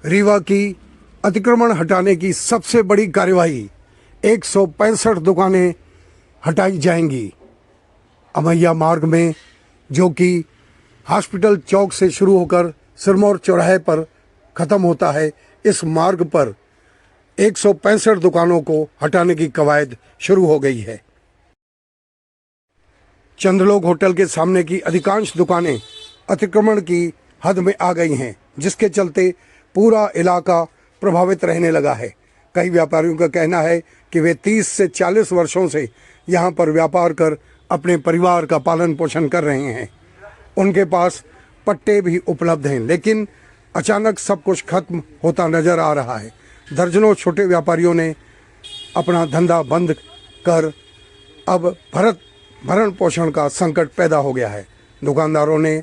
रीवा की अतिक्रमण हटाने की सबसे बड़ी कार्यवाही 165 दुकानें हटाई जाएंगी। अमैया मार्ग में, जो कि हॉस्पिटल चौक से शुरू होकर सिरमौर चौराहे पर खत्म होता है, इस मार्ग पर 165 दुकानों को हटाने की कवायद शुरू हो गई है। चंद्रलोक होटल के सामने की अधिकांश दुकानें अतिक्रमण की हद में आ गई हैं, जिसके चलते पूरा इलाका प्रभावित रहने लगा है। कई व्यापारियों का कहना है कि वे 30 से 40 वर्षों से यहाँ पर व्यापार कर अपने परिवार का पालन पोषण कर रहे हैं। उनके पास पट्टे भी उपलब्ध हैं, लेकिन अचानक सब कुछ खत्म होता नजर आ रहा है। दर्जनों छोटे व्यापारियों ने अपना धंधा बंद कर अब भरण पोषण का संकट पैदा हो गया है। दुकानदारों ने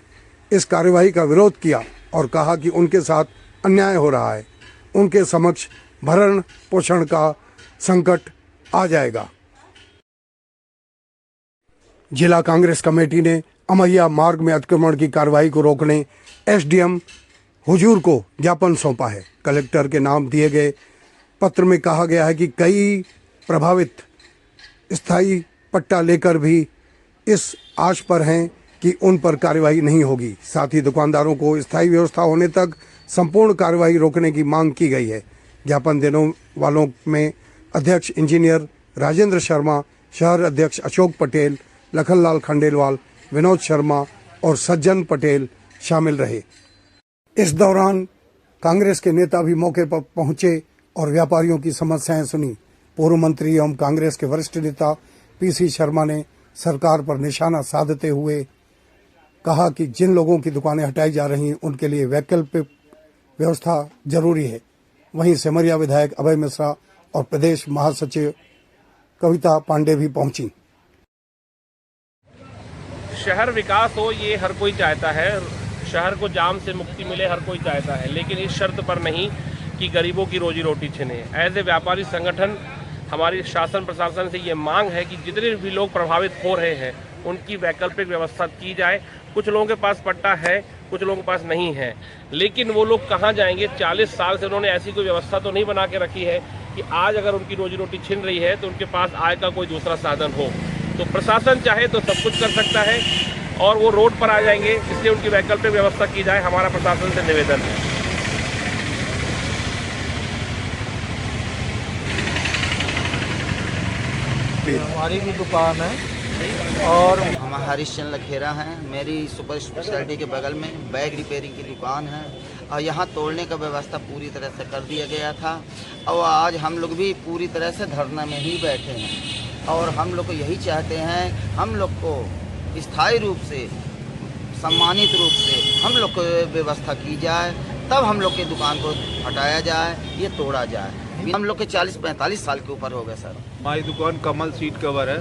इस कार्यवाही का विरोध किया और कहा कि उनके साथ अन्याय हो रहा है, उनके समक्ष भरण पोषण का संकट आ जाएगा। जिला कांग्रेस कमेटी ने अमैया मार्ग में अतिक्रमण की कार्रवाई को रोकने एसडीएम हुजूर को ज्ञापन सौंपा है। कलेक्टर के नाम दिए गए पत्र में कहा गया है कि कई प्रभावित स्थायी पट्टा लेकर भी इस आश पर हैं कि उन पर कार्रवाई नहीं होगी। साथ ही दुकानदारों को स्थायी व्यवस्था होने तक संपूर्ण कार्रवाई रोकने की मांग की गई है। ज्ञापन देने वालों में अध्यक्ष इंजीनियर राजेंद्र शर्मा, शहर अध्यक्ष अशोक पटेल, लखनलाल खंडेलवाल, विनोद शर्मा और सज्जन पटेल शामिल रहे। इस दौरान कांग्रेस के नेता भी मौके पर पहुंचे और व्यापारियों की समस्याएं सुनी। पूर्व मंत्री एवं कांग्रेस के वरिष्ठ नेता पीसी शर्मा ने सरकार पर निशाना साधते हुए कहा कि जिन लोगों की दुकानें हटाई जा रही हैं उनके लिए वैकल्पिक व्यवस्था जरूरी है। वहीं सिमरिया विधायक अभय मिश्रा और प्रदेश महासचिव कविता पांडे भी पहुंची। शहर विकास हो ये हर कोई चाहता है, शहर को जाम से मुक्ति मिले हर कोई चाहता है, लेकिन इस शर्त पर नहीं कि गरीबों की रोजी रोटी छिने। एज ए व्यापारी संगठन हमारी शासन प्रशासन से ये मांग है कि जितने भी लोग प्रभावित हो रहे हैं उनकी वैकल्पिक व्यवस्था की जाए। कुछ लोगों के पास पट्टा है, कुछ लोगों के पास नहीं है, लेकिन वो लोग कहाँ जाएंगे? 40 साल से उन्होंने ऐसी कोई व्यवस्था तो नहीं बना के रखी है कि आज अगर उनकी रोजी रोटी छिन रही है तो उनके पास आय का कोई दूसरा साधन हो। तो प्रशासन चाहे तो सब कुछ कर सकता है और वो रोड पर आ जाएंगे, इसलिए उनकी वैकल्पिक व्यवस्था की जाए, हमारा प्रशासन से निवेदन है। हमारी भी दुकान है और हम हरीशचंद्र लखेरा हैं। मेरी सुपर स्पेशलिटी के बगल में बैग रिपेयरिंग की दुकान है और यहाँ तोड़ने का व्यवस्था पूरी तरह से कर दिया गया था और आज हम लोग भी पूरी तरह से धरना में ही बैठे हैं और हम लोग को यही चाहते हैं, हम लोग को स्थायी रूप से सम्मानित रूप से हम लोग को व्यवस्था की जाए, तब हम लोग की दुकान को हटाया जाए, ये तोड़ा जाए। हम लोग के 40-45 साल के ऊपर हो गए सर। हमारी दुकान कमल सीट कवर है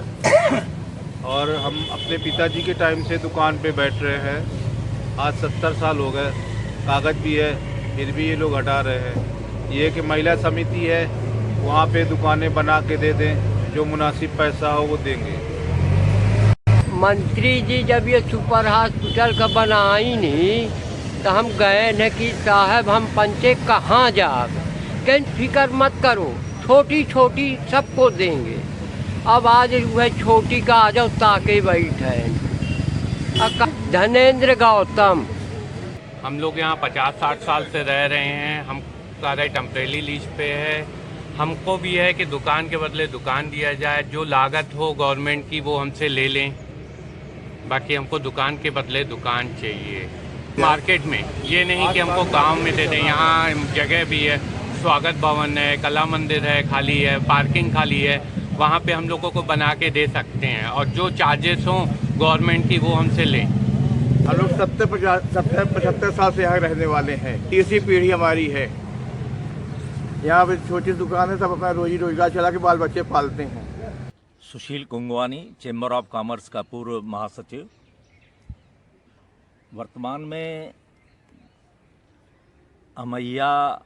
और हम अपने पिताजी के टाइम से दुकान पे बैठ रहे हैं। आज 70 साल हो गए, कागज़ भी है, फिर भी ये लोग हटा रहे हैं। ये कि महिला समिति है, वहाँ पे दुकानें बना के दे दें, जो मुनासिब पैसा हो वो देंगे। मंत्री जी जब ये सुपर हॉस्पिटल का बनाई नहीं तो हम गए न कि साहब हम पंचे कहाँ जाए, कहीं फिक्र मत करो, छोटी छोटी सबको देंगे। अब आज वह छोटी का आ जाओ ताके बैठे। धनेंद्र गौतम। हम लोग यहाँ 50-60 साल से रह रहे हैं, हम सारा टेम्परेरी लीज पे है। हमको भी है कि दुकान के बदले दुकान दिया जाए, जो लागत हो गवर्नमेंट की वो हमसे ले लें, बाकी हमको दुकान के बदले दुकान चाहिए मार्केट में। ये नहीं कि हमको गांव में दे दें। यहाँ जगह भी है, स्वागत भवन है, कला मंदिर है, खाली है, पार्किंग खाली है, वहाँ पे हम लोगों को बना के दे सकते हैं और जो चार्जेस हों गवर्नमेंट की वो हमसे लें। हम लोग 70-75 साल से यहाँ रहने वाले हैं, तीसरी पीढ़ी हमारी है। यहाँ पे छोटी दुकान है, सब अपना रोजी रोजगार चला के बाल बच्चे पालते हैं। सुशील कुंगवानी, चेंबर ऑफ कॉमर्स का पूर्व महासचिव। वर्तमान में अमैया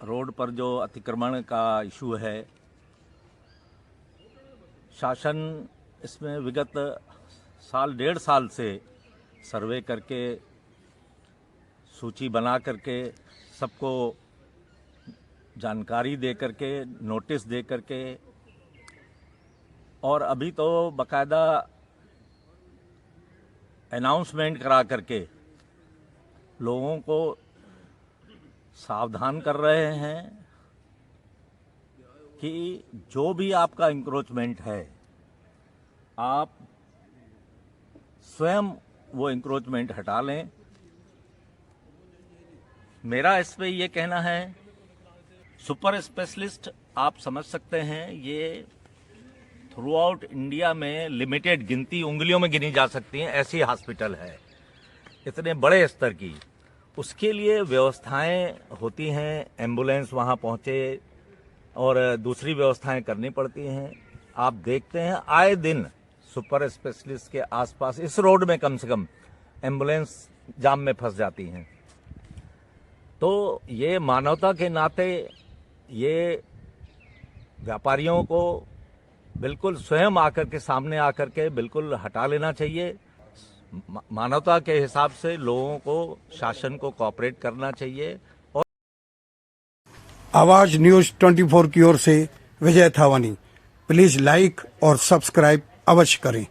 रोड पर जो अतिक्रमण का इशू है, शासन इसमें विगत साल 1.5 साल से सर्वे करके सूची बना करके सबको जानकारी दे करके, नोटिस दे करके, और अभी तो बकायदा अनाउंसमेंट करा करके लोगों को सावधान कर रहे हैं कि जो भी आपका इंक्रोचमेंट है, आप स्वयं वो इंक्रोचमेंट हटा लें। मेरा इस पे ये कहना है, सुपर स्पेशलिस्ट आप समझ सकते हैं, ये थ्रू आउट इंडिया में लिमिटेड गिनती, उंगलियों में गिनी जा सकती हैं ऐसी हॉस्पिटल है, इतने बड़े स्तर की। उसके लिए व्यवस्थाएं होती हैं, एम्बुलेंस वहां पहुंचे और दूसरी व्यवस्थाएं करनी पड़ती हैं। आप देखते हैं आए दिन सुपर स्पेशलिस्ट के आसपास इस रोड में कम से कम एम्बुलेंस जाम में फंस जाती हैं। तो ये मानवता के नाते ये व्यापारियों को बिल्कुल स्वयं आकर के, सामने आकर के बिल्कुल हटा लेना चाहिए। मानवता के हिसाब से लोगों को, शासन को कोऑपरेट करना चाहिए। और आवाज न्यूज 24 की ओर से विजय थावानी। प्लीज लाइक और सब्सक्राइब अवश्य करें।